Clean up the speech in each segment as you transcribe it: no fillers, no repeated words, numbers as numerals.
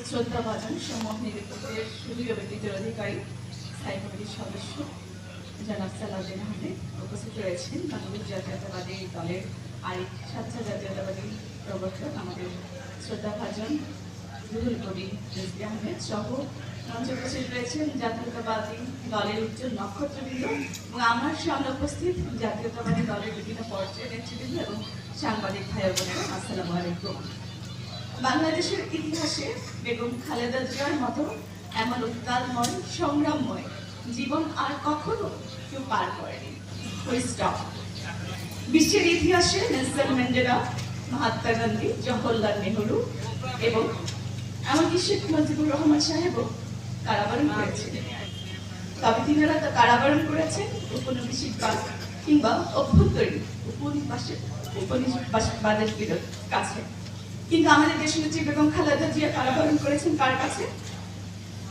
শ্রদ্ধাভাজন সমূহ নিরীক্ষকের সুদীয় ব্যক্তিত্বের অধিকারী স্থায়ী কমিটির সদস্য জনাব সালাউদ্দিন আহমেদ উপস্থিত রয়েছেন। বাংলাদেশ জাতীয়তাবাদী দলের আরেক স্বেচ্ছা জাতীয়তাবাদী প্রবর্তক আমাদের শ্রদ্ধাভাজন রুহুল কবি রিজভী আহমেদ সহ মঞ্চে উপস্থিত রয়েছেন জাতীয়তাবাদী দলের উজ্জ্বল নক্ষত্রবৃন্দ এবং আমার সামনে উপস্থিত জাতীয়তাবাদী দলের বিভিন্ন পর্যায়ের নেতৃবৃন্দ এবং সাংবাদিক ভাই বোনেরা, আসসালামু আলাইকুম। বাংলাদেশের ইতিহাসে বেগম খালেদা জিয়ার মতো এমন উত্তালময় সংগ্রামময় জীবন আর কখনো কেউ পার করেনি। বিশ্বের ইতিহাসে নেলসন ম্যান্ডেলা, মহাত্মা গান্ধী, জওহরলাল নেহরু এবং এমনকি শেখ মুজিবুর রহমান সাহেবও কারাবরণ করেছিলেন। তবে তিনারা তা কারাবরণ করেছেন উপনিবেশিকবাদ কিংবা অভ্যন্তরীণ উপনিবেশবাদের কাছে। কিন্তু আমাদের দেশনেত্রী বেগম খালেদা জিয়া কারাবরণ করেছেন কার কাছে?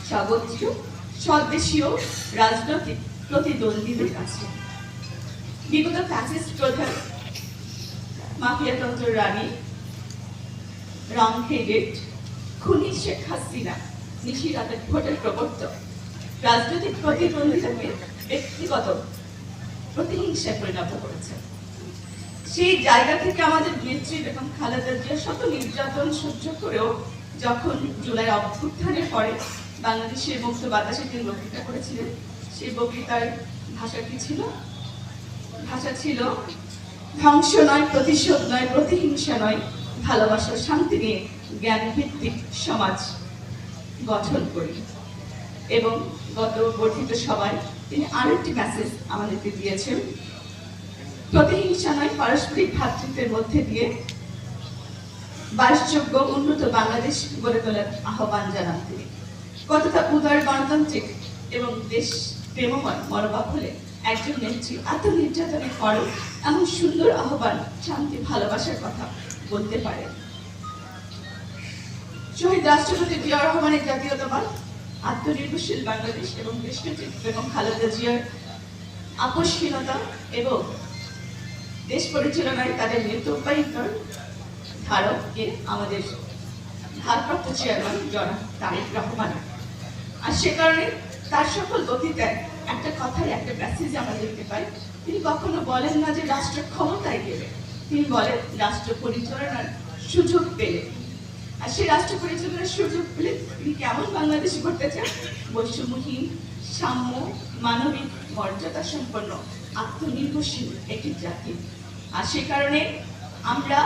সর্বোচ্চ স্বদেশীয় রাজনৈতিক প্রতিদ্বন্দ্বীদের কাছে। বিগত ফ্যাসিস্ট প্রধান মাফিয়াতন্ত্র রানী, রংহেডেড খুনি শেখ হাসিনা, নিশিরাতের ভোটের প্রবর্তক রাজনৈতিক প্রতিদ্বন্দ্বিতাকে ব্যক্তিগত প্রতিহিংসায় পরিণত করেছে। সেই জায়গা থেকে আমাদের নেত্রী বেগম খালেদা জিয়া শত নির্যাতন সহ্য করেও যখন জুলাই অভ্যুত্থানের পরে বাংলাদেশের মুক্ত বাতাসে তিনি বক্তৃতা করেছিলেন, সেই বক্তৃতার ভাষা কি ছিল? ভাষা ছিল ধ্বংস নয়, প্রতিশোধ নয়, প্রতিহিংসা নয়, ভালোবাসা শান্তি নিয়ে জ্ঞান ভিত্তিক সমাজ গঠন করি। এবং গত বর্ধিত সভায় তিনি আরেকটি মেসেজ আমাদেরকে দিয়েছেন, প্রতিহিংসা নয়, পারস্পরিক ভ্রাতৃত্বের মধ্যে দিয়ে বাসযোগ্য উন্নত বাংলাদেশ গড়ে তোলার আহ্বান জানান তিনি। কতটা উদার, গণতান্ত্রিক এবং দেশ প্রেমময় মনোভাব হলে একজন নেত্রী এত নির্যাতনের পরও এমন সুন্দর আহ্বান, শান্তি, ভালোবাসার কথা বলতে পারে। শহীদ রাষ্ট্রপতি জিয়া রহমানের জাতীয়তাবাদ, আত্মনির্ভরশীল বাংলাদেশ এবং দেশনেত্রী বেগম খালেদা জিয়ার আপোষহীনতা এবং দেশ পরিচালনায় তাদের নেতৃত্বাধিকার ধারককে আমাদের ভারপ্রাপ্ত চেয়ারম্যান জনাব তারেক রহমান। আর সে কারণে তার সকল বক্তৃতায় একটা কথায়, একটা মেসেজ আমরা দেখতে পাই। তিনি কখনো বলেন না যে রাষ্ট্র ক্ষমতায় গেলে, তিনি বলেন রাষ্ট্র পরিচালনার সুযোগ পেলে। আর সেই রাষ্ট্র পরিচালনার সুযোগ পেলে তিনি কেমন বাংলাদেশ গড়তে চান? বৈষম্যহীন, সাম্য, মানবিক, মর্যাদা সম্পন্ন, আত্মনির্ভরশীল একটি জাতি। আর সে কারণে আমরা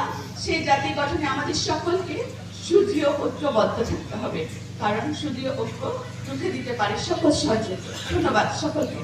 সেই জাতি গঠনে আমাদের সকলকে সুদৃঢ় ঐক্যবদ্ধ থাকতে হবে, কারণ সুদৃঢ় ঐক্য রুখে দিতে পারে সকল ষড়যন্ত্র। ধন্যবাদ সকলকে।